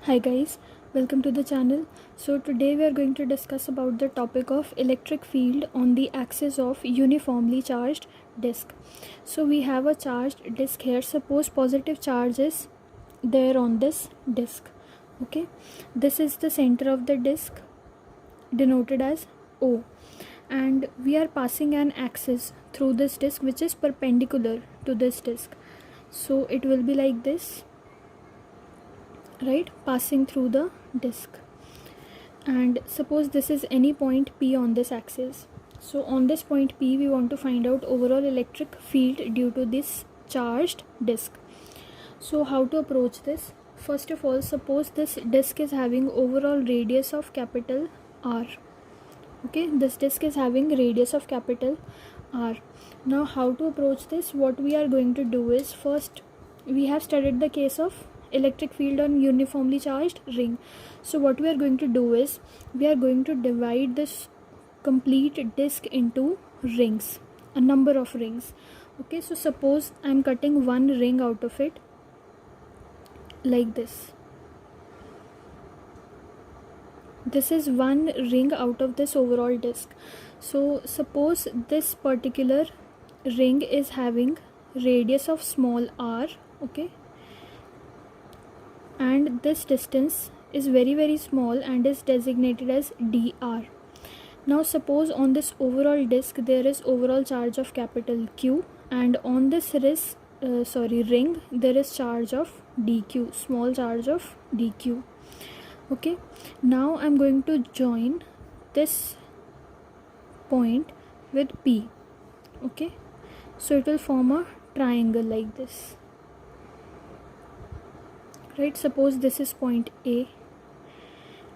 Hi guys, welcome to the channel. So today we are going to discuss about the topic of electric field on the axis of uniformly charged disk. So we have a charged disk here. Suppose positive charge is there on this disk. Okay, this is the center of the disk denoted as O, and we are passing an axis through this disk which is perpendicular to this disk. So it will be like this, right, passing through the disk. And suppose this is any point P on this axis. So on this point P we want to find out overall electric field due to this charged disk. So how to approach this? First of all, suppose this disk is having overall radius of capital R. Okay, this disk is having radius of capital R. Now how to approach this? What we are going to do is, first we have studied the case of electric field on uniformly charged ring. So what we are going to do is, we are going to divide this complete disk into rings, a number of rings. Okay, so suppose I am cutting one ring out of it like this. This is one ring out of this overall disk. So suppose this particular ring is having radius of small r, okay, and this distance is very small and is designated as dr. Now suppose on this overall disk there is overall charge of capital Q, and on this ring there is charge of dq, small charge of dq. Okay, now I'm going to join this point with P. Okay, so it will form a triangle like this, right? Suppose this is point A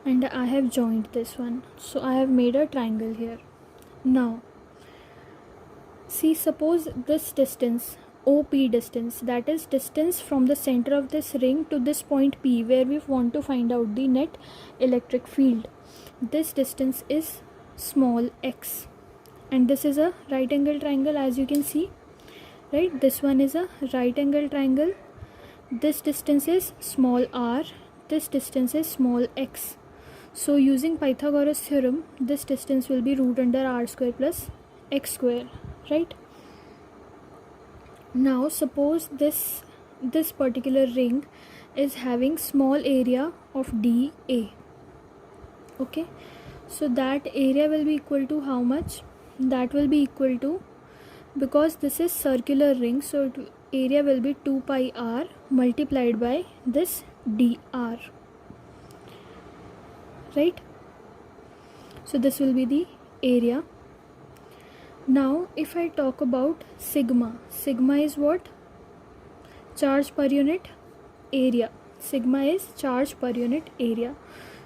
and I have joined this one, so I have made a triangle here. Now see, suppose this distance, OP distance, that is distance from the center of this ring to this point P where we want to find out the net electric field. This distance is small x, and this is a right angle triangle, as you can see, right? This one is a right angle triangle. This distance is small r, this distance is small x. So using Pythagoras theorem, this distance will be root under r square plus x square, right? Now suppose this particular ring is having small area of dA. Okay, so that area will be equal to how much? That will be equal to, because this is circular ring, so area will be 2 pi r multiplied by this dr, right? So this will be the area. Now if I talk about sigma is what? Charge per unit area. Sigma is charge per unit area.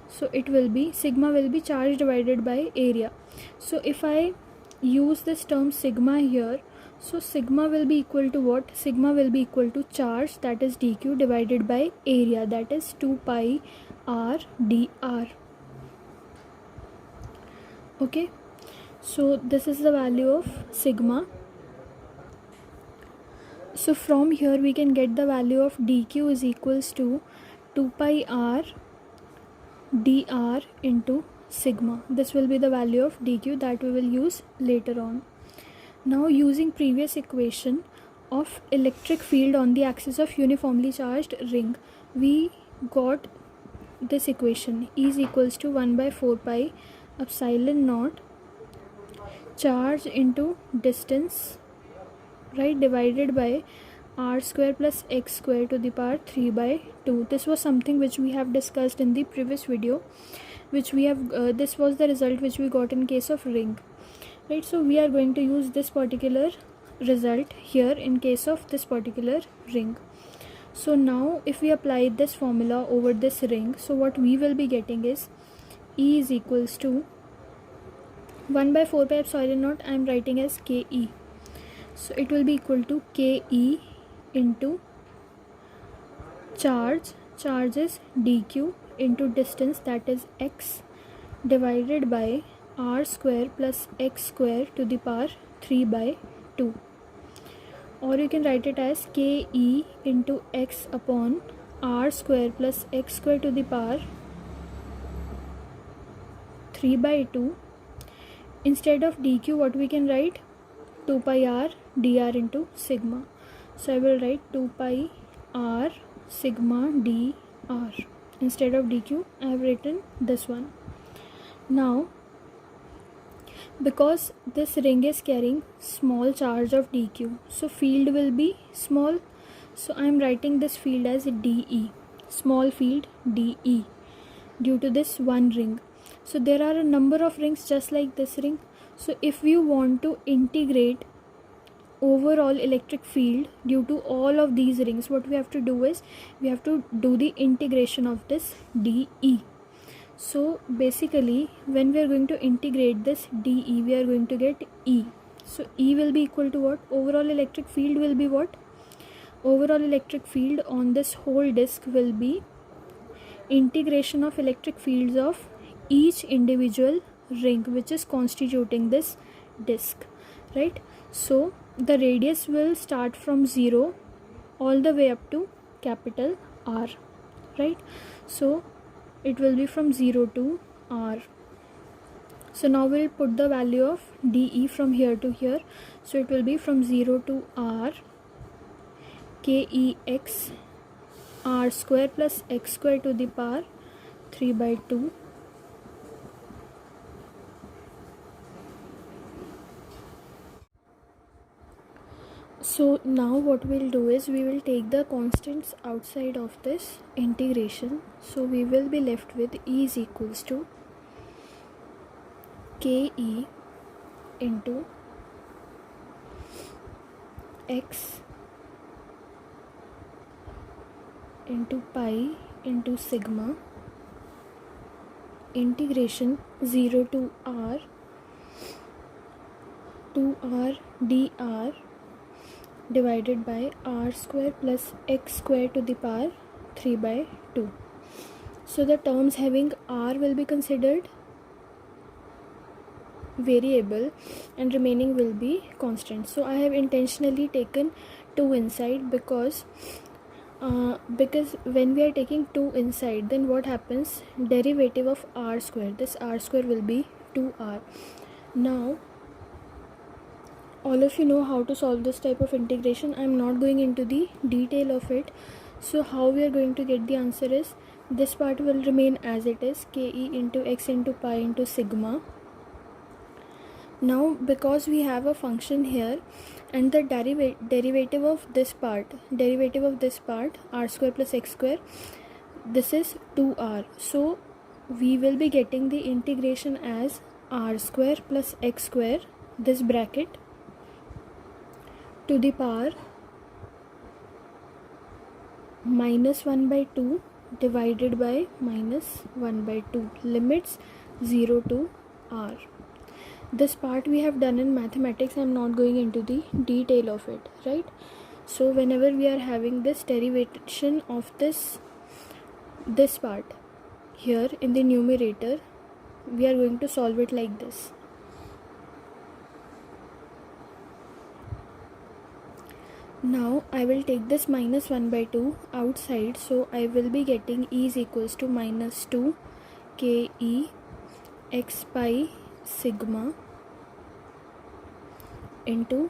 So it will be, sigma will be charge divided by area. So if I use this term sigma here, so sigma will be equal to what? Sigma will be equal to charge, that is dq, divided by area, that is 2 pi r dr. Okay, so this is the value of sigma. So from here we can get the value of dq is equals to 2 pi r dr into sigma. This will be the value of dq that we will use later on. Now using previous equation of electric field on the axis of uniformly charged ring, we got this equation, E is equals to 1 by 4 pi epsilon naught charge into distance, right, divided by r square plus x square to the power 3 by 2. This was something which we have discussed in the previous video, which we have this was the result which we got in case of ring, right? So we are going to use this particular result here in case of this particular ring. So now if we apply this formula over this ring, so what we will be getting is E is equals to 1 by 4 pi epsilon naught, I am writing as KE. So it will be equal to KE into charge is dq, into distance, that is x, divided by r square plus x square to the power 3 by 2. Or you can write it as KE into x upon r square plus x square to the power 3 by 2. Instead of dq, what we can write? 2 pi r dr into sigma. So I will write 2 pi r sigma dr. Instead of dq, I have written this one. Now, because this ring is carrying small charge of dq, so field will be small. So I am writing this field as dE, small field dE, due to this one ring. So there are a number of rings just like this ring. So if we want to integrate overall electric field due to all of these rings, what we have to do is we have to do the integration of this dE. So basically when we are going to integrate this dE, we are going to get E. So E will be equal to what? Overall electric field will be what? Overall electric field on this whole disk will be integration of electric fields of each individual ring which is constituting this disk, right? So the radius will start from 0 all the way up to capital R, right? So it will be from 0 to R. So now we'll put the value of dE from here to here. So it will be from 0 to R kex r square plus x square to the power 3 by 2. So now what we'll do is we will take the constants outside of this integration. So we will be left with E is equals to ke into x into pi into sigma integration 0 to r dr divided by r square plus x square to the power 3 by 2. So the terms having r will be considered variable and remaining will be constant. So I have intentionally taken 2 inside because when we are taking 2 inside, then what happens? Derivative of r square, this r square will be 2r. Now all of you know how to solve this type of integration. I am not going into the detail of it. So how we are going to get the answer is this part will remain as it is, ke into x into pi into sigma. Now because we have a function here and the derivative of this part r square plus x square, this is 2r. So we will be getting the integration as r square plus x square, this bracket, to the power minus 1 by 2 divided by minus 1 by 2, limits 0 to r. This part we have done in mathematics. I am not going into the detail of it, right? So whenever we are having this derivation of this part here in the numerator, we are going to solve it like this. Now I will take this minus 1 by 2 outside, so I will be getting E is equals to minus 2 ke x pi sigma into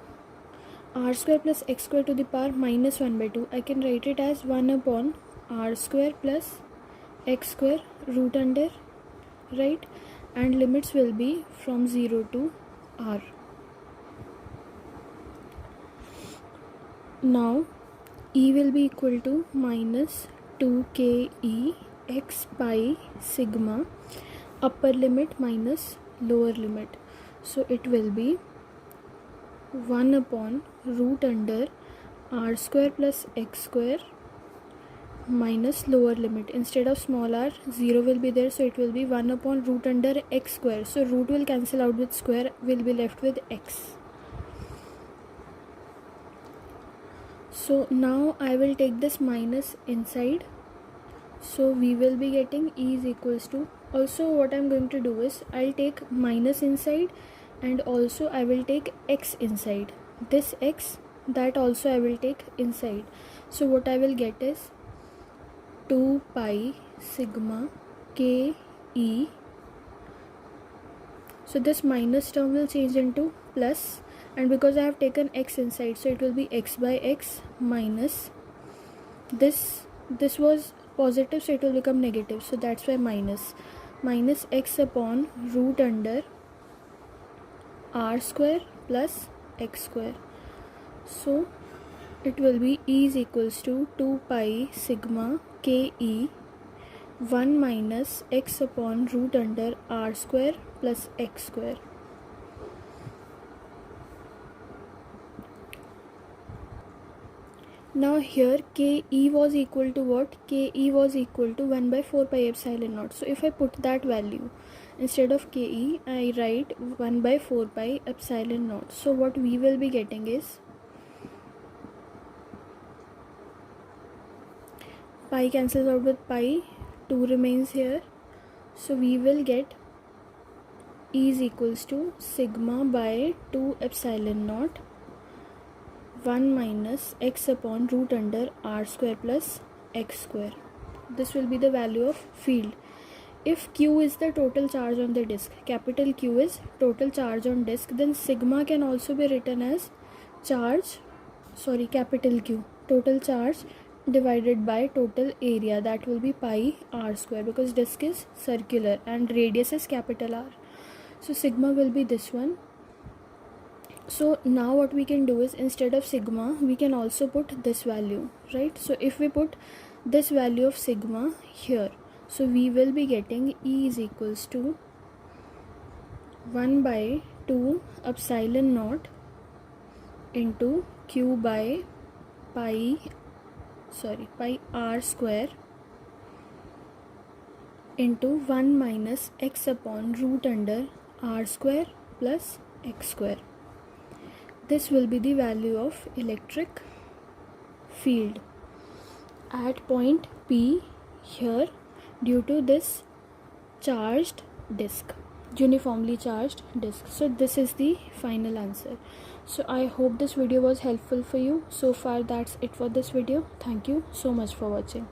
r square plus x square to the power minus 1 by 2. I can write it as 1 upon r square plus x square root under, right? And limits will be from 0 to r. Now E will be equal to minus 2 ke x pi sigma, upper limit minus lower limit. So it will be 1 upon root under r square plus x square minus lower limit. Instead of small r, 0 will be there, so it will be 1 upon root under x square. So root will cancel out with square, will be left with x. So now I will take this minus inside, so we will be getting E is equals to, also what I am going to do is I'll take minus inside and also I will take x inside. This x, that also I will take inside. So what I will get is 2 pi sigma Ke. So this minus term will change into plus, and because I have taken x inside, so it will be x by x minus this was positive, so it will become negative, so that's why minus x upon root under r square plus x square. So it will be E is equals to 2 pi sigma Ke 1 minus x upon root under r square plus x square. Now here Ke was equal to what? Ke was equal to 1 by 4 pi epsilon naught. So if I put that value instead of Ke, I write 1 by 4 pi epsilon naught. So what we will be getting is pi cancels out with pi, 2 remains here. So we will get E is equals to sigma by 2 epsilon naught 1 minus x upon root under r square plus x square. This will be the value of field. If Q is the total charge on the disk, capital Q is total charge on disk, then sigma can also be written as capital Q, total charge divided by total area, that will be pi r square, because disk is circular and radius is capital R. So sigma will be this one. So now what we can do is, instead of sigma we can also put this value, right? So if we put this value of sigma here, so we will be getting E is equals to 1 by 2 epsilon naught into Q by pi r square into 1 minus x upon root under r square plus x square. This will be the value of electric field at point P here due to this charged disk, uniformly charged disk. So this is the final answer. So I hope this video was helpful for you. So far that's it for this video. Thank you so much for watching.